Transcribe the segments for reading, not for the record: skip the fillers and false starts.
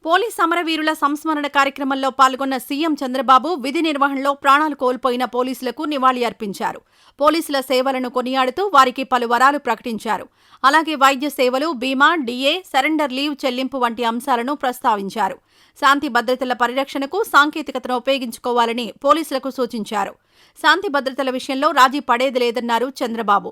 Police అమరవీరుల సంస్మరణ కార్యక్రమంలో పాల్గొన్న సీఎం చంద్రబాబు విధి నిర్వహణలో ప్రాణాలు కోల్పోయిన పోలీసులకు నివాళి అర్పించారు. పోలీసుల సేవలను కొనియాడుతూ వారికి పలు వరాలు ప్రకటించారు. అలాగే వైద్య సేవలు, బీమా, డీఏ, సరెండర్ లీవ్ చెల్లింపు వంటి అంశాలను ప్రస్తావించారు. శాంతి భద్రతల పరిరక్షణకు సాంకేతికతను ఉపయోగించుకోవాలని పోలీసులకు సూచించారు. శాంతి భద్రతల విషయంలో రాజీ పడేది లేదన్నారు చంద్రబాబు.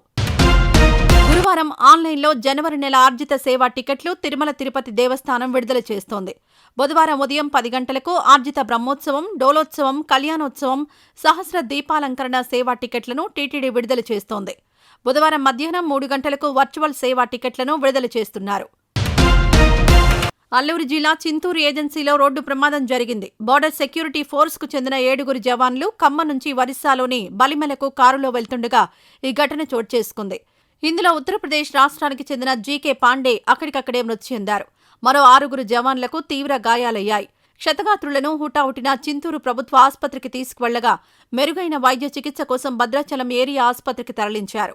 గురువారం ఆన్లైన్లో జనవరి నెల ఆర్జిత సేవా టికెట్లు తిరుమల తిరుపతి దేవస్థానం విడుదల చేస్తోంది. బుధవారం ఉదయం 10 గంటలకు ఆర్జిత బ్రహ్మోత్సవం, డోలోత్సవం, కళ్యాణోత్సవం, సహస్ర దీపాలంకరణ సేవా టికెట్లను టీటీడీ విడుదల చేస్తోంది. బుధవారం మధ్యాహ్నం 3 గంటలకు వర్చువల్ సేవా టికెట్లను విడుదల చేస్తున్నారు. అల్లూరు జిల్లా చింతూరు ఏజెన్సీలో రోడ్డు ప్రమాదం జరిగింది. బోర్డర్ సెక్యూరిటీ ఫోర్స్కు చెందిన 7 జవాన్లు ఖమ్మం నుంచి ఒరిస్సాలోని బలిమెలకు కారులో వెళ్తుండగా ఈ ఘటన చోటు చేసుకుంది. ఇందులో ఉత్తరప్రదేశ్ రాష్ట్రానికి చెందిన జీకే పాండే అక్కడికక్కడే మృతి చెందారు. మరో 6 జవాన్లకు తీవ్ర గాయాలయ్యాయి. క్షతగాత్రులను హుటాహుటిన చింతూరు ప్రభుత్వ ఆసుపత్రికి తీసుకువెళ్లగా మెరుగైన వైద్య చికిత్స కోసం భద్రాచలం ఏరియా ఆసుపత్రికి తరలించారు.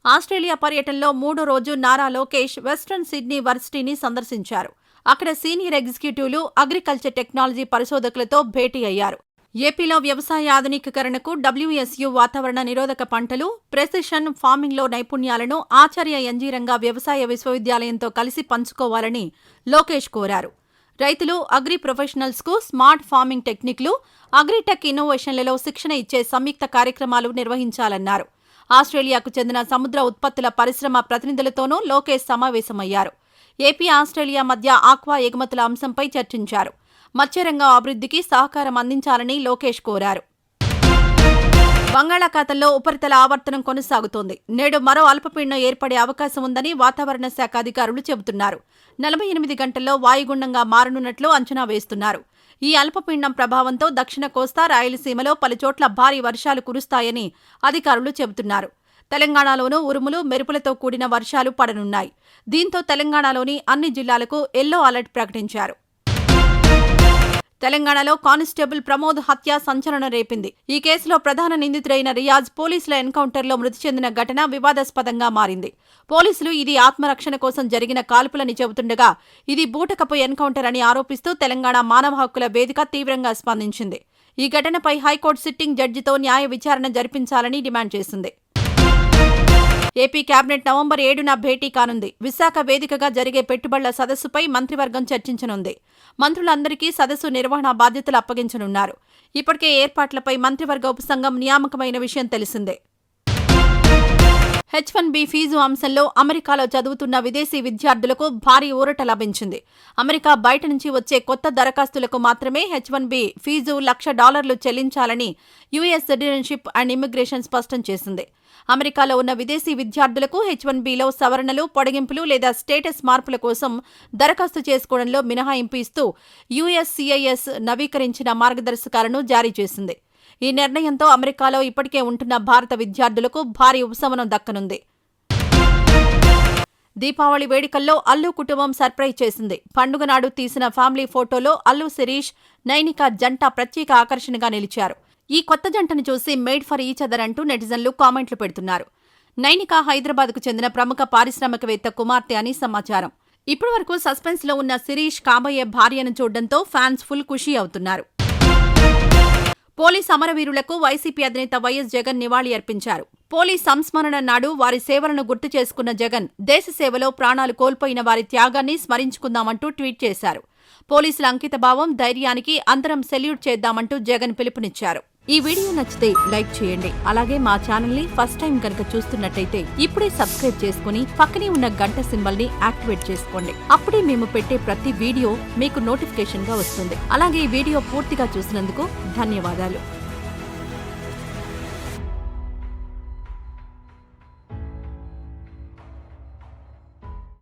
ఆస్ట్రేలియా పర్యటనలో 3వ రోజు నారా లోకేష్ వెస్ట్రన్ సిడ్నీ వర్సిటీని సందర్శించారు. అక్కడ సీనియర్ ఎగ్జిక్యూటివ్లు, అగ్రికల్చర్ టెక్నాలజీ పరిశోధకులతో భేటీ అయ్యారు. ఏపీలో వ్యవసాయ ఆధునికీకరణకు డబ్ల్యూఎస్యూ వాతావరణ నిరోధక పంటలు, ప్రెసిషన్ ఫార్మింగ్లో నైపుణ్యాలను ఆచార్య ఎన్జీ రంగా వ్యవసాయ విశ్వవిద్యాలయంతో కలిసి పంచుకోవాలని లోకేష్ కోరారు. రైతులు, అగ్రి ప్రొఫెషనల్స్కు స్మార్ట్ ఫార్మింగ్ టెక్నిక్లు, అగ్రిటెక్ ఇన్నోవేషన్లలో శిక్షణ ఇచ్చే సంయుక్త కార్యక్రమాలు నిర్వహించాలన్నారు. ఆస్ట్రేలియాకు చెందిన సముద్ర ఉత్పత్తుల పరిశ్రమ ప్రతినిధులతోనూ లోకేష్ సమావేశమయ్యారు. ఏపీ, ఆస్ట్రేలియా మధ్య ఆక్వా ఎగుమతుల అంశంపై చర్చించారు. మత్స్యరంగం అభివృద్ధికి సహకారం అందించాలని లోకేష్ కోరారు. బంగాళాఖాతంలో ఉపరితల ఆవర్తనం కొనసాగుతోంది. నేడు మరో అల్పపీడనం ఏర్పడే అవకాశం ఉందని వాతావరణ శాఖ అధికారులు చెబుతున్నారు. 48 గంటల్లో వాయుగుండంగా మారనున్నట్లు అంచనా వేస్తున్నారు. ఈ అల్పపీడనం ప్రభావంతో దక్షిణ కోస్తా, రాయలసీమలో పలుచోట్ల భారీ వర్షాలు కురుస్తాయని అధికారులు చెబుతున్నారు. తెలంగాణలోనూ ఉరుములు, మెరుపులతో కూడిన వర్షాలు పడనున్నాయి. దీంతో తెలంగాణలోని అన్ని జిల్లాలకు ఎల్లో అలర్ట్ ప్రకటించారు. తెలంగాణలో కానిస్టేబుల్ ప్రమోద్ హత్య సంచలనం రేపింది. ఈ కేసులో ప్రధాన నిందితుడైన రియాజ్ పోలీసుల ఎన్కౌంటర్లో మృతి చెందిన ఘటన వివాదాస్పదంగా మారింది. పోలీసులు ఇది ఆత్మరక్షణ కోసం జరిగిన కాల్పులని చెబుతుండగా ఇది బూటకపు ఎన్కౌంటర్ అని ఆరోపిస్తూ తెలంగాణ మానవ హక్కుల వేదిక తీవ్రంగా స్పందించింది. ఈ ఘటనపై హైకోర్టు సిట్టింగ్ జడ్జితో న్యాయ విచారణ జరిపించాలని డిమాండ్ చేసింది. ఏపీ కేబినెట్ నవంబర్ 7న భేటీ కానుంది. విశాఖ వేదికగా జరిగే పెట్టుబడుల సదస్సుపై మంత్రివర్గం చర్చించనుంది. మంత్రులందరికీ సదస్సు నిర్వహణ బాధ్యతలు అప్పగించనున్నారు. ఇప్పటికే ఏర్పాట్లపై మంత్రివర్గ ఉపసంఘం నియామకమైన విషయం తెలిసిందే. H1B ఫీజు అంశంలో అమెరికాలో చదువుతున్న విదేశీ విద్యార్థులకు భారీ ఊరట లభించింది. అమెరికా బయట నుంచి వచ్చే కొత్త దరఖాస్తులకు మాత్రమే H1B ఫీజు $1,00,000 చెల్లించాలని యుఎస్ సిటిజన్షిప్ అండ్ ఇమ్మిగ్రేషన్ స్పష్టం చేసింది. అమెరికాలో ఉన్న విదేశీ విద్యార్థులకు H1Bలో సవరణలు, పొడిగింపులు లేదా స్టేటస్ మార్పుల కోసం దరఖాస్తు చేసుకోవడంలో మినహాయింపు ఇస్తూ USCIS నవీకరించిన మార్గదర్శకాలను జారీ చేసింది. ఈ నిర్ణయంతో అమెరికాలో ఇప్పటికే ఉంటున్న భారత విద్యార్థులకు భారీ ఉపశమనం దక్కనుంది. దీపావళి వేడుకల్లో అల్లు కుటుంబం సర్ప్రైజ్ చేసింది. పండుగ నాడు తీసిన ఫ్యామిలీ ఫోటోలో అల్లు శిరీష్, నైనిక జంట ప్రత్యేక ఆకర్షణగా నిలిచారు. ఈ కొత్త జంటను చూసి మేడ్ ఫర్ ఈచ్ అదర్ అంటూ నెటిజన్లు కామెంట్లు పెడుతున్నారు. నైనిక హైదరాబాద్కు చెందిన ప్రముఖ పారిశ్రామికవేత్త కుమార్తె అని సమాచారం. ఇప్పటివరకు సస్పెన్స్లో ఉన్న శిరీష్ కాబోయే భార్యను చూడడంతో ఫ్యాన్స్ ఫుల్ ఖుషీ అవుతున్నారు. పోలీస్ అమరవీరులకు వైసీపీ అధినేత వైఎస్ జగన్ నివాళి అర్పించారు. పోలీస్ సంస్మరణ నాడు వారి సేవలను గుర్తు చేసుకున్న జగన్ దేశ సేవలో ప్రాణాలు కోల్పోయిన వారి త్యాగాన్ని స్మరించుకుందామంటూ ట్వీట్ చేశారు. పోలీసుల అంకితభావం, ధైర్యానికి అందరం సెల్యూట్ చేద్దామంటూ జగన్ పిలుపునిచ్చారు. ఈ వీడియో నచ్చితే లైక్ చేయండి. అలాగే మా ఛానల్ ని ఫస్ట్ టైం కనుక చూస్తున్నట్టయితే ఇప్పుడే సబ్స్క్రైబ్ చేసుకుని పక్కనే ఉన్న గంట సింబల్ ని యాక్టివేట్ చేసుకోండి. అప్పుడే మేము పెట్టే ప్రతి వీడియో మీకు నోటిఫికేషన్ గా వస్తుంది. అలాగే ఈ వీడియో పూర్తిగా చూసినందుకు ధన్యవాదాలు.